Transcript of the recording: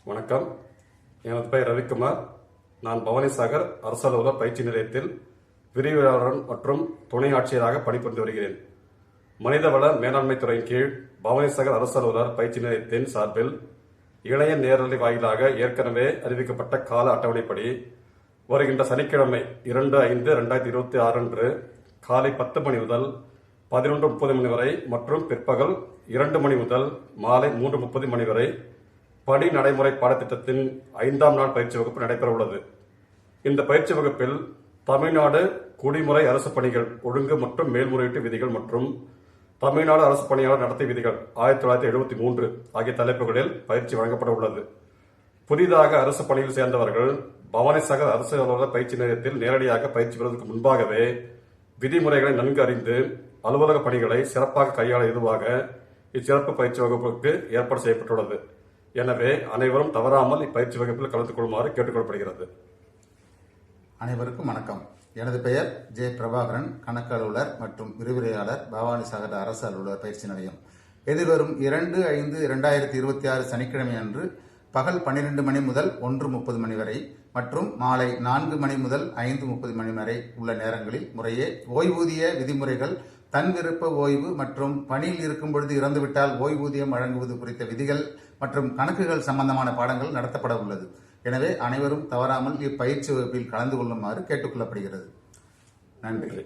வணக்கம். எனது பெயர் ரவிக்குமார். நான் பவானிசாகர் அரசு அலுவலர் பயிற்சி நிலையத்தில் விரிவுரையாளர் மற்றும் துணை ஆட்சியராக பணிபுரிந்து வருகிறேன். மனிதவள மேலாண்மை துறையின் கீழ் பவானிசாகர் அரசு அலுவலர் பயிற்சி நிலையத்தின் சார்பில் இணைய நேரலை வாயிலாக ஏற்கனவே அறிவிக்கப்பட்ட கால அட்டவணைப்படி வருகின்ற சனிக்கிழமை 2/5/2026 அன்று காலை 10 மணி முதல் 11:30 மணி வரை மற்றும் பிற்பகல் 2 மணி முதல் மாலை 3:30 மணி வரை பணி நடைமுறை பாடத்திட்டத்தின் 5ஆம் நாள் பயிற்சி வகுப்பு நடைபெற உள்ளது. இந்த பயிற்சி வகுப்பில் தமிழ்நாடு குடிமுறை அரசு பணிகள் ஒழுங்கு மற்றும் மேல்முறையீட்டு விதிகள் மற்றும் தமிழ்நாடு அரசு பணியாளர் நடத்தை விதிகள் 1973 ஆகிய தலைப்புகளில் பயிற்சி வழங்கப்பட உள்ளது. புதிதாக அரசு பணியில் சேர்ந்தவர்கள் பவானிசாகர் அரசு அலுவலர் பயிற்சி நிலையத்தில் நேரடியாக பயிற்சி பெறுவதற்கு முன்பாகவே விதிமுறைகளை நன்கு அறிந்து அலுவலக பணிகளை சிறப்பாக கையாள ஏதுவாக இச்சிறப்பு பயிற்சி வகுப்புக்கு ஏற்பாடு செய்யப்பட்டுள்ளது. எனவே அனைவரும் தவறாமல் இப்பயிற்சி வகுப்பில் கலந்து கொள்ளுமாறு கேட்டுக்கொள்ளப்படுகிறது. அனைவருக்கும் வணக்கம். எனது பெயர் ஜே பிரபாகரன், கணக்கு அலுவலர் மற்றும் விரிவுரையாளர் பவானிசாகர் அரசு அலுவலர் பயிற்சி நிலையம். எதிர்வரும் 2/5/2026 சனிக்கிழமை அன்று பகல் 12 மணி முதல் 1:30 மணி வரை மற்றும் மாலை 4 மணி முதல் 5:30 மணி வரை உள்ள நேரங்களில் முறையே ஓய்வூதிய விதிமுறைகள், தன் விருப்ப ஓய்வு மற்றும் பணியில் இருக்கும் பொழுது இறந்துவிட்டால் ஓய்வூதியம் வழங்குவது குறித்த விதிகள் மற்றும் கணக்குகள் சம்பந்தமான பாடங்கள் நடத்தப்பட உள்ளது. எனவே அனைவரும் தவறாமல் இப்பயிற்சி வகுப்பில் கலந்து கொள்ளுமாறு கேட்டுக்கொள்ளப்படுகிறது. நன்றி.